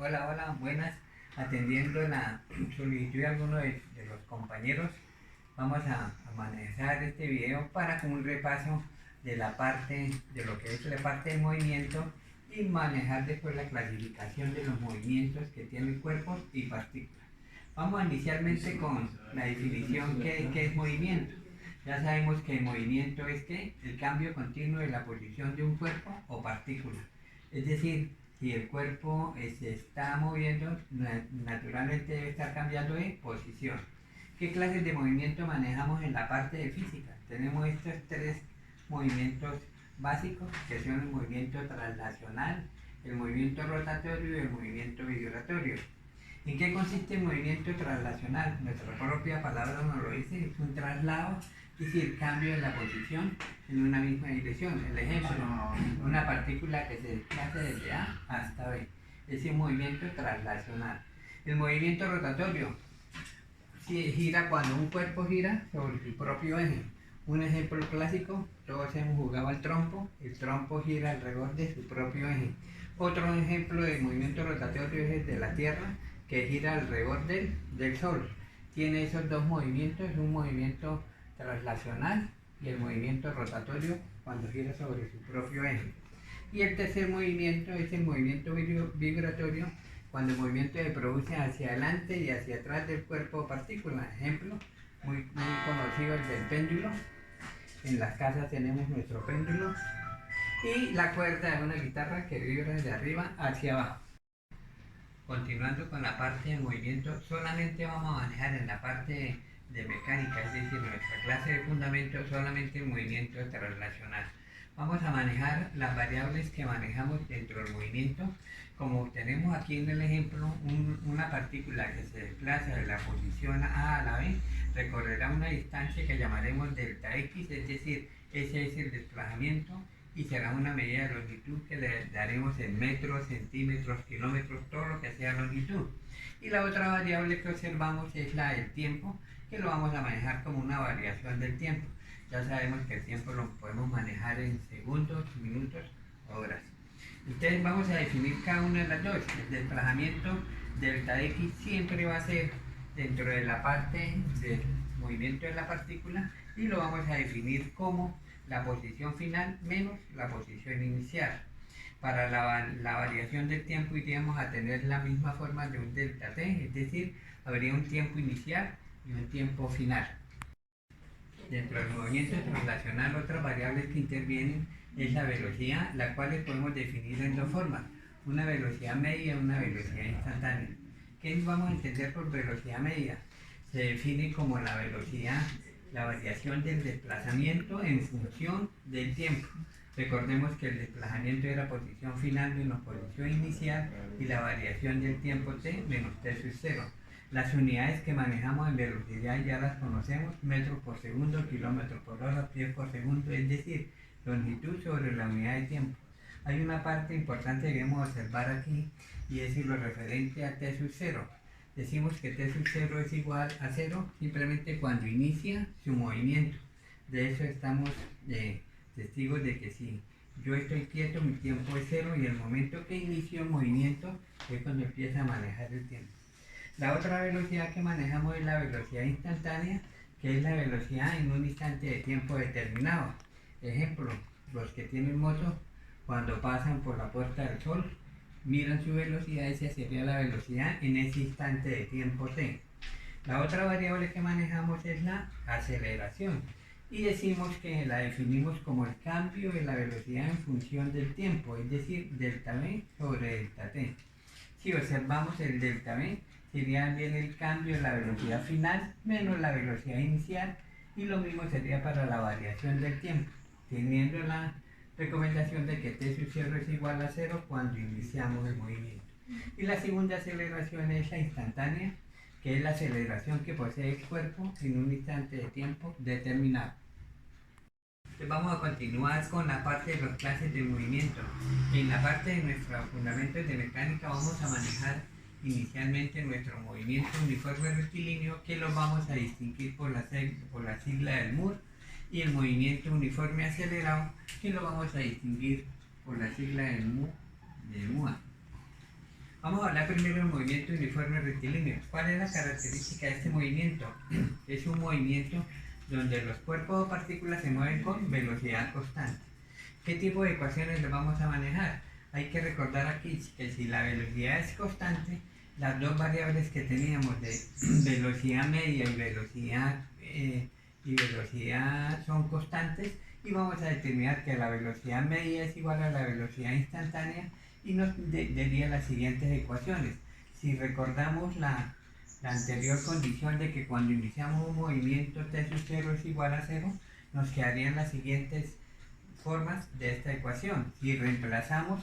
Hola, hola, buenas. Atendiendo la solicitud de alguno de los compañeros, vamos a manejar este video para un repaso de la parte, de lo que es la parte del movimiento y manejar después la clasificación de los movimientos que tiene el cuerpo y partículas. Vamos inicialmente con la definición que es movimiento. Ya sabemos que el movimiento es que el cambio continuo de la posición de un cuerpo o partícula. Es decir, si el cuerpo se está moviendo, naturalmente debe estar cambiando de posición. ¿Qué clases de movimiento manejamos en la parte de física? Tenemos estos tres movimientos básicos, que son el movimiento traslacional, el movimiento rotatorio y el movimiento vibratorio. ¿En qué consiste el movimiento traslacional? Nuestra propia palabra nos lo dice, es un traslado, es decir, cambio de la posición en una misma dirección. El ejemplo, una partícula que se desplaza desde A hasta B. Ese movimiento traslacional. El movimiento rotatorio gira cuando un cuerpo gira sobre su propio eje. Un ejemplo clásico, todos hemos jugado al trompo, el trompo gira alrededor de su propio eje. Otro ejemplo de movimiento rotatorio es el de la Tierra, que gira alrededor del Sol. Tiene esos dos movimientos, un movimiento traslacional y el movimiento rotatorio cuando gira sobre su propio eje. Y el tercer movimiento es el movimiento vibratorio, cuando el movimiento se produce hacia adelante y hacia atrás del cuerpo o partícula. Ejemplo muy conocido, el del péndulo. En las casas tenemos nuestro péndulo y la cuerda de una guitarra que vibra de arriba hacia abajo. Continuando con la parte de movimiento, solamente vamos a manejar en la parte de mecánica, es decir, nuestra clase de fundamentos, solamente el movimiento traslacional. Vamos a manejar las variables que manejamos dentro del movimiento, como tenemos aquí en el ejemplo, una partícula que se desplaza de la posición A a la B, recorrerá una distancia que llamaremos delta X, es decir, ese es el desplazamiento, y será una medida de longitud que le daremos en metros, centímetros, kilómetros, todo lo que sea longitud. Y la otra variable que observamos es la del tiempo, que lo vamos a manejar como una variación del tiempo. Ya sabemos que el tiempo lo podemos manejar en segundos, minutos, horas. Entonces vamos a definir cada una de las dos. El desplazamiento delta X siempre va a ser dentro de la parte del movimiento de la partícula y lo vamos a definir como la posición final menos la posición inicial. Para la variación del tiempo iríamos a tener la misma forma de un delta t, es decir, habría un tiempo inicial y un tiempo final. Dentro del movimiento traslacional, otras variables que intervienen es la velocidad, la cual podemos definir en dos formas, una velocidad media y una velocidad instantánea. ¿Qué vamos a entender por velocidad media? Se define como la velocidad, la variación del desplazamiento en función del tiempo. Recordemos que el desplazamiento era posición final menos posición inicial y la variación del tiempo t menos t sub 0. Las unidades que manejamos en velocidad ya las conocemos, metros por segundo, kilómetros por hora, pies por segundo, es decir, longitud sobre la unidad de tiempo. Hay una parte importante que debemos observar aquí y es lo referente a t sub 0. Decimos que t sub 0 es igual a 0 simplemente cuando inicia su movimiento. De eso estamos testigos de que si yo estoy quieto, mi tiempo es 0 y el momento que inicio el movimiento es cuando empieza a manejar el tiempo. La otra velocidad que manejamos es la velocidad instantánea, que es la velocidad en un instante de tiempo determinado. Ejemplo, los que tienen moto, cuando pasan por la Puerta del Sol, miran su velocidad, esa sería la velocidad en ese instante de tiempo t. La otra variable que manejamos es la aceleración y decimos que la definimos como el cambio de la velocidad en función del tiempo, es decir, delta v sobre delta t. Si observamos el delta v, sería bien el cambio de la velocidad final menos la velocidad inicial y lo mismo sería para la variación del tiempo, teniendo la recomendación de que t sub 0 es igual a 0 cuando iniciamos el movimiento. Y la segunda aceleración es la instantánea, que es la aceleración que posee el cuerpo en un instante de tiempo determinado. Entonces vamos a continuar con la parte de las clases de movimiento. En la parte de nuestros fundamentos de mecánica vamos a manejar inicialmente nuestro movimiento uniforme rectilíneo, que lo vamos a distinguir por la sigla del MUR, y el movimiento uniforme acelerado, que lo vamos a distinguir por la sigla del MUA. Vamos a hablar primero del movimiento uniforme rectilíneo. ¿Cuál es la característica de este movimiento? Es un movimiento donde los cuerpos o partículas se mueven con velocidad constante. ¿Qué tipo de ecuaciones le vamos a manejar? Hay que recordar aquí que si la velocidad es constante, las dos variables que teníamos de velocidad media y velocidad son constantes, y vamos a determinar que la velocidad media es igual a la velocidad instantánea y nos daría las siguientes ecuaciones. Si recordamos la anterior condición de que cuando iniciamos un movimiento t sub 0 es igual a 0, nos quedarían las siguientes formas de esta ecuación. Si reemplazamos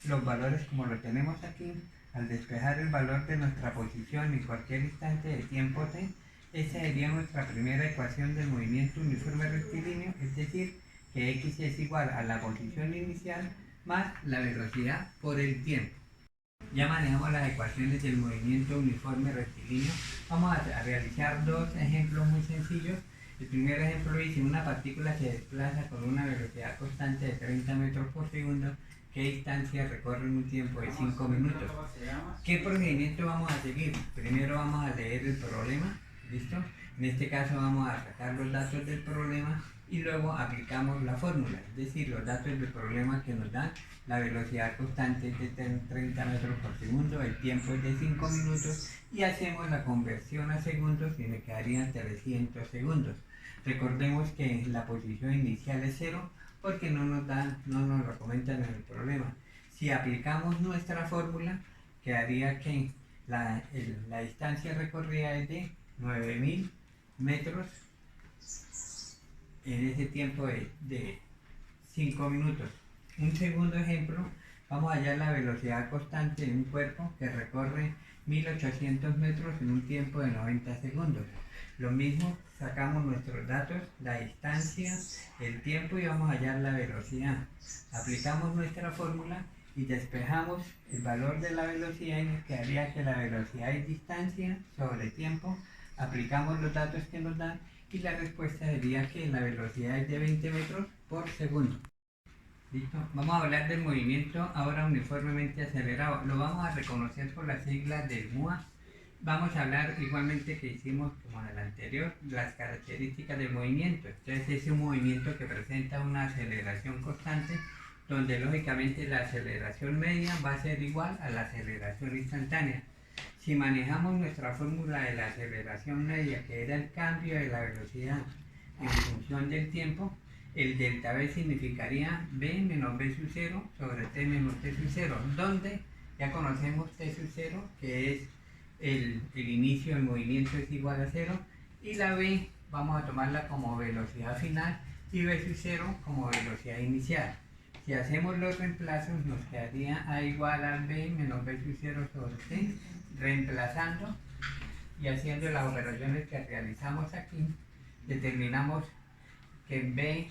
los valores como lo tenemos aquí, al despejar el valor de nuestra posición en cualquier instante de tiempo t, esa sería nuestra primera ecuación del movimiento uniforme rectilíneo, es decir, que x es igual a la posición inicial más la velocidad por el tiempo. Ya manejamos las ecuaciones del movimiento uniforme rectilíneo. Vamos a realizar dos ejemplos muy sencillos. El primer ejemplo dice: una partícula se desplaza con una velocidad constante de 30 metros por segundo. ¿Qué distancia recorre en un tiempo de 5 minutos? ¿Qué procedimiento vamos a seguir? Primero vamos a leer el problema, ¿listo? En este caso vamos a sacar los datos del problema y luego aplicamos la fórmula, es decir, los datos del problema que nos dan la velocidad constante es de 30 metros por segundo, el tiempo es de 5 minutos y hacemos la conversión a segundos y me quedarían 300 segundos. Recordemos que la posición inicial es 0 porque no nos lo comentan en el problema. Si aplicamos nuestra fórmula, quedaría que la distancia recorrida es de 9000 metros en ese tiempo de 5 minutos. Un segundo ejemplo, vamos a hallar la velocidad constante de un cuerpo que recorre 1800 metros en un tiempo de 90 segundos. Lo mismo, sacamos nuestros datos, la distancia, el tiempo y vamos a hallar la velocidad. Aplicamos nuestra fórmula y despejamos el valor de la velocidad y nos quedaría que la velocidad es distancia sobre tiempo. Aplicamos los datos que nos dan y la respuesta sería que la velocidad es de 20 metros por segundo. ¿Listo? Vamos a hablar del movimiento ahora uniformemente acelerado. Lo vamos a reconocer por las siglas del MUA. Vamos a hablar igualmente que hicimos como en el anterior, las características del movimiento. Entonces es un movimiento que presenta una aceleración constante, donde lógicamente la aceleración media va a ser igual a la aceleración instantánea. Si manejamos nuestra fórmula de la aceleración media, que era el cambio de la velocidad en función del tiempo, el delta v significaría v menos v sub 0 sobre t menos t sub 0, donde ya conocemos t sub 0, que es el inicio del movimiento es igual a 0, y la v vamos a tomarla como velocidad final y v sub 0 como velocidad inicial. Si hacemos los reemplazos nos quedaría a igual a v menos v sub 0 sobre t, reemplazando y haciendo las operaciones que realizamos aquí, determinamos que v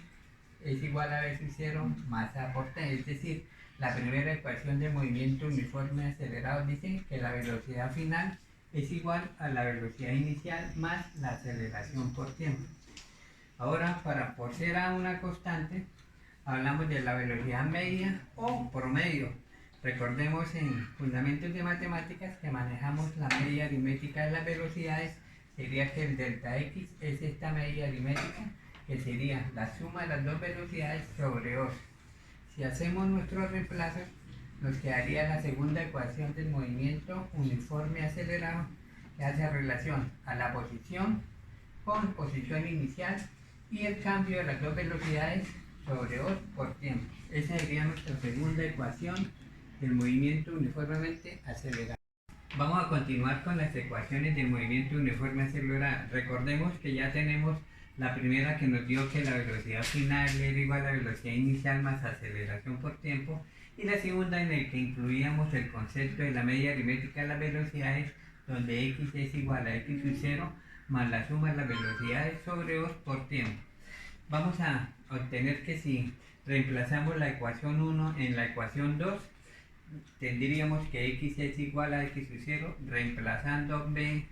es igual a v sub 0 más a por t, es decir, la primera ecuación de movimiento uniforme acelerado dice que la velocidad final es igual a la velocidad inicial más la aceleración por tiempo. Ahora, por ser a una constante, hablamos de la velocidad media o promedio. Recordemos en fundamentos de matemáticas que manejamos la media aritmética de las velocidades, sería que el delta x es esta media aritmética, que sería la suma de las dos velocidades sobre 2. Si hacemos nuestros reemplazos, nos quedaría la segunda ecuación del movimiento uniforme acelerado, que hace relación a la posición con posición inicial y el cambio de las dos velocidades sobre 2 por tiempo. Esa sería nuestra segunda ecuación del movimiento uniformemente acelerado. Vamos a continuar con las ecuaciones del movimiento uniforme acelerado. Recordemos que ya tenemos la primera, que nos dio que la velocidad final era igual a la velocidad inicial más aceleración por tiempo, y la segunda en la que incluíamos el concepto de la media aritmética de las velocidades, donde x es igual a x sub 0 más la suma de las velocidades sobre 2 por tiempo. Vamos a obtener que si reemplazamos la ecuación 1 en la ecuación 2, tendríamos que x es igual a x sub 0, reemplazando b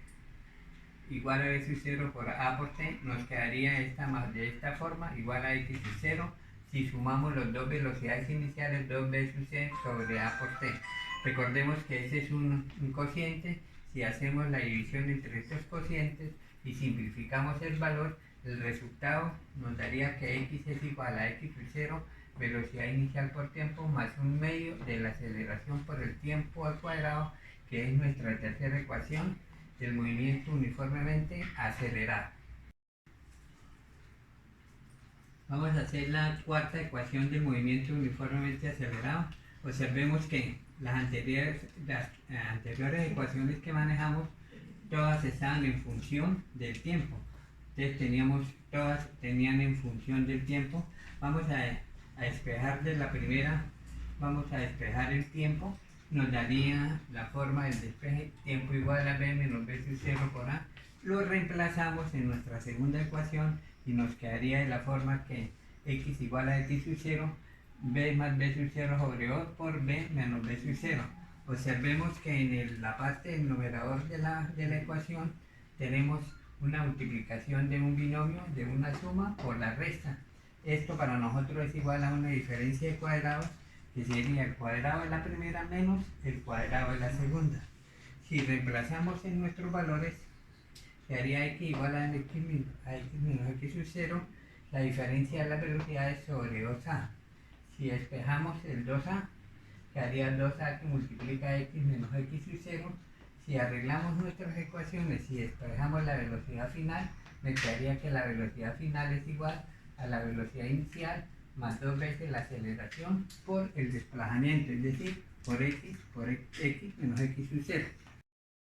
igual a v sub 0 por a por t, nos quedaría esta más de esta forma, igual a x sub 0. Si sumamos las dos velocidades iniciales, 2v sub c sobre a por t. Recordemos que ese es un cociente. Si hacemos la división entre estos cocientes y simplificamos el valor, el resultado nos daría que x es igual a x sub 0, velocidad inicial por tiempo, más un medio de la aceleración por el tiempo al cuadrado, que es nuestra tercera ecuación del movimiento uniformemente acelerado. Vamos a hacer la cuarta ecuación del movimiento uniformemente acelerado. Observemos que las anteriores ecuaciones que manejamos, todas estaban en función del tiempo. Entonces todas tenían en función del tiempo. Vamos a despejar de la primera, vamos a despejar el tiempo. Nos daría la forma del despeje, tiempo igual a b menos b sub 0 por a. Lo reemplazamos en nuestra segunda ecuación y nos quedaría de la forma que x igual a x sub 0, b más b sub 0 sobre o por b menos b sub 0. Observemos que en la parte del numerador de la ecuación tenemos una multiplicación de un binomio, de una suma por la resta. Esto para nosotros es igual a una diferencia de cuadrados, que sería el cuadrado de la primera menos el cuadrado de la segunda. Si reemplazamos en nuestros valores, quedaría x igual a x menos x sub 0, la diferencia de las velocidades sobre 2a. Si despejamos el 2a, quedaría 2a que multiplica x menos x sub 0. Si arreglamos nuestras ecuaciones y despejamos la velocidad final, me quedaría que la velocidad final es igual a la velocidad inicial más 2 veces la aceleración por el desplazamiento, es decir, por x menos x sub 0.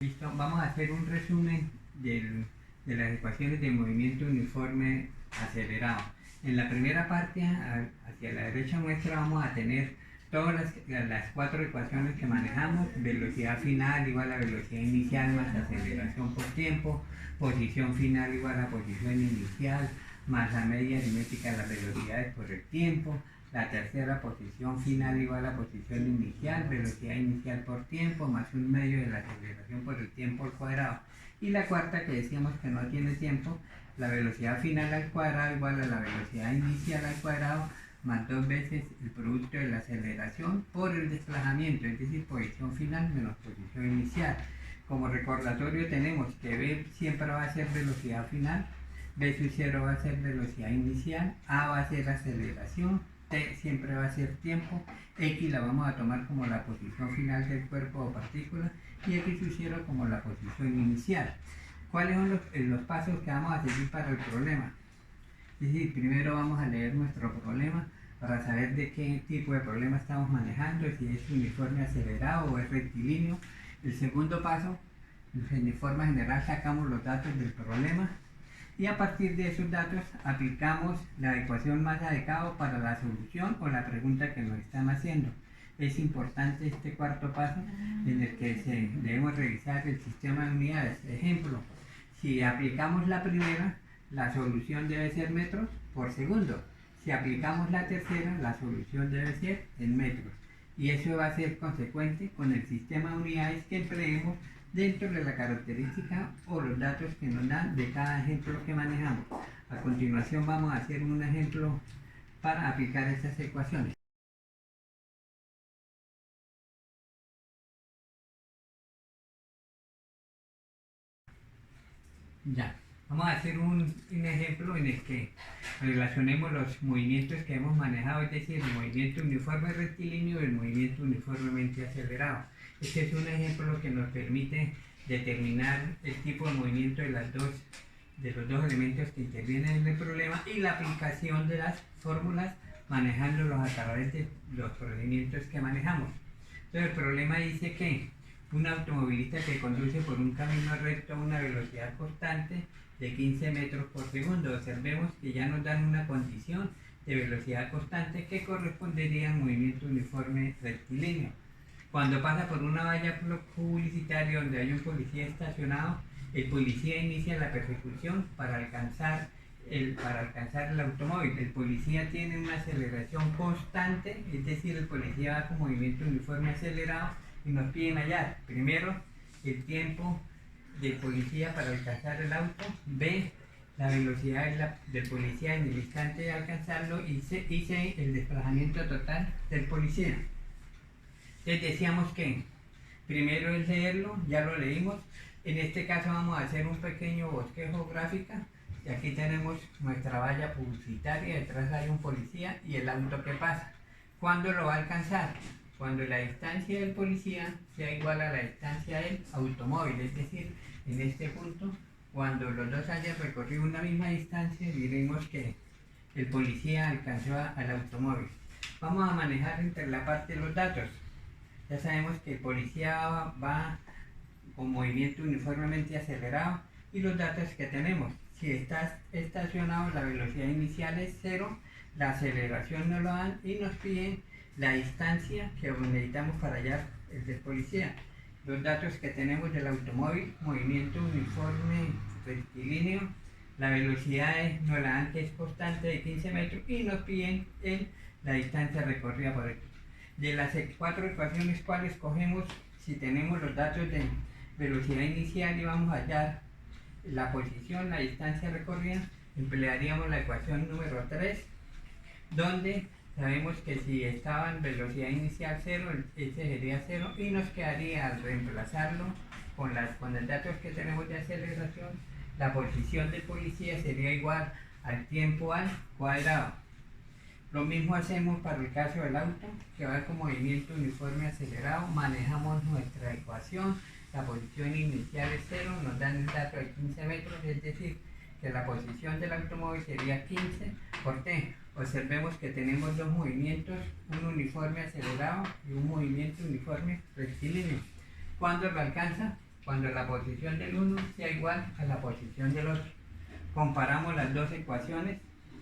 Listo, vamos a hacer un resumen de las ecuaciones de movimiento uniforme acelerado. En la primera parte, hacia la derecha nuestra, vamos a tener todas las cuatro ecuaciones que manejamos: velocidad final igual a velocidad inicial más aceleración por tiempo, posición final igual a posición inicial más la media aritmética de las velocidades por el tiempo. La tercera, posición final igual a posición inicial, velocidad inicial por tiempo, más un medio de la aceleración por el tiempo al cuadrado. Y la cuarta, que decíamos que no tiene tiempo, la velocidad final al cuadrado igual a la velocidad inicial al cuadrado, más 2 veces el producto de la aceleración por el desplazamiento, es decir, posición final menos posición inicial. Como recordatorio tenemos que b siempre va a ser velocidad final, b sub 0 va a ser velocidad inicial, a va a ser aceleración, t siempre va a ser tiempo, x la vamos a tomar como la posición final del cuerpo o partícula y x sub 0 como la posición inicial. ¿Cuáles son los pasos que vamos a seguir para el problema? Es decir, primero vamos a leer nuestro problema para saber de qué tipo de problema estamos manejando, si es uniforme acelerado o es rectilíneo. El segundo paso, de forma general sacamos los datos del problema y a partir de esos datos aplicamos la ecuación más adecuada para la solución o la pregunta que nos están haciendo. Es importante este cuarto paso en el que debemos revisar el sistema de unidades. Ejemplo, si aplicamos la primera, la solución debe ser metros por segundo. Si aplicamos la tercera, la solución debe ser en metros. Y eso va a ser consecuente con el sistema de unidades que empleemos dentro de la característica o los datos que nos dan de cada ejemplo que manejamos. A continuación vamos a hacer un ejemplo para aplicar estas ecuaciones. Ya, vamos a hacer un ejemplo en el que relacionemos los movimientos que hemos manejado, es decir, el movimiento uniforme rectilíneo y el movimiento uniformemente acelerado. Este es un ejemplo que nos permite determinar el tipo de movimiento de los dos elementos que intervienen en el problema y la aplicación de las fórmulas manejándolos a través de los procedimientos que manejamos. Entonces el problema dice que un automovilista que conduce por un camino recto a una velocidad constante de 15 metros por segundo. Observemos que ya nos dan una condición de velocidad constante que correspondería al movimiento uniforme rectilíneo. Cuando pasa por una valla publicitaria donde hay un policía estacionado, el policía inicia la persecución para alcanzar el automóvil. El policía tiene una aceleración constante, es decir, el policía va con movimiento uniforme acelerado y nos piden hallar primero el tiempo del policía para alcanzar el auto, b la velocidad del policía en el instante de alcanzarlo y c el desplazamiento total del policía. Les decíamos que primero es leerlo, ya lo leímos. En este caso vamos a hacer un pequeño bosquejo gráfica. Y aquí tenemos nuestra valla publicitaria, detrás hay un policía y el auto que pasa. ¿Cuándo lo va a alcanzar? Cuando la distancia del policía sea igual a la distancia del automóvil, es decir, en este punto, cuando los dos hayan recorrido una misma distancia, diremos que el policía alcanzó al automóvil. Vamos a manejar entre la parte de los datos. Ya sabemos que el policía va con movimiento uniformemente acelerado y los datos que tenemos. Si está estacionado, la velocidad inicial es 0, la aceleración no lo dan y nos piden la distancia que necesitamos para hallar el del policía. Los datos que tenemos del automóvil, movimiento uniforme rectilíneo, la velocidad nos la dan que es constante de 15 metros y nos piden la distancia recorrida por él. De las 4 ecuaciones, ¿cuáles cogemos? Si tenemos los datos de velocidad inicial y vamos a hallar la posición, la distancia recorrida, emplearíamos la ecuación número 3, donde sabemos que si estaba en velocidad inicial 0, ese sería 0 y nos quedaría al reemplazarlo con los datos que tenemos de aceleración, la posición del policía sería igual al tiempo al cuadrado. Lo mismo hacemos para el caso del auto, que va con movimiento uniforme acelerado, manejamos nuestra ecuación, la posición inicial es 0, nos dan el dato de 15 metros, es decir, que la posición del automóvil sería 15 por t. Observemos que tenemos dos movimientos, un uniforme acelerado y un movimiento uniforme rectilíneo. ¿Cuándo lo alcanza? Cuando la posición del uno sea igual a la posición del otro. Comparamos las dos ecuaciones,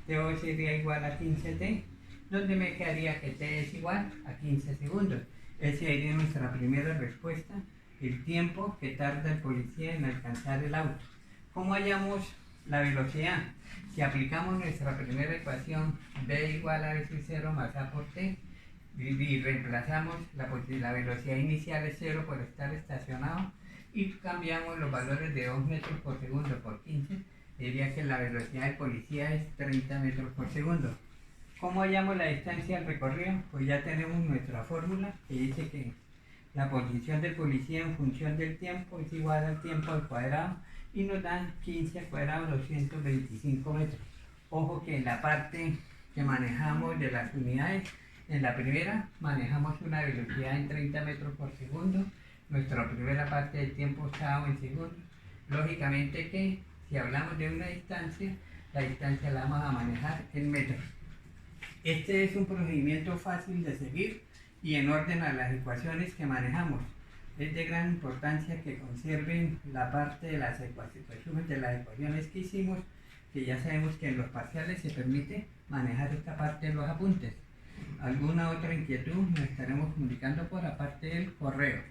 t sería igual a 15t, donde me quedaría que t es igual a 15 segundos. Esa sería nuestra primera respuesta, el tiempo que tarda el policía en alcanzar el auto. ¿Cómo hallamos la velocidad? Si aplicamos nuestra primera ecuación, b igual a veces 0 más a por t, y reemplazamos la velocidad inicial es 0 por estar estacionado, y cambiamos los valores de 2 metros por segundo por 15, diría que la velocidad del policía es 30 metros por segundo. ¿Cómo hallamos la distancia al recorrido? Pues ya tenemos nuestra fórmula que dice que la posición del policía en función del tiempo es igual al tiempo al cuadrado y nos dan 15 al cuadrado 225 metros. Ojo que en la parte que manejamos de las unidades, en la primera manejamos una velocidad en 30 metros por segundo, nuestra primera parte del tiempo está en segundos. Lógicamente que si hablamos de una distancia, la distancia la vamos a manejar en metros. Este es un procedimiento fácil de seguir y en orden a las ecuaciones que manejamos. Es de gran importancia que conserven la parte de las ecuaciones que hicimos, que ya sabemos que en los parciales se permite manejar esta parte de los apuntes. ¿Alguna otra inquietud? Nos estaremos comunicando por la parte del correo.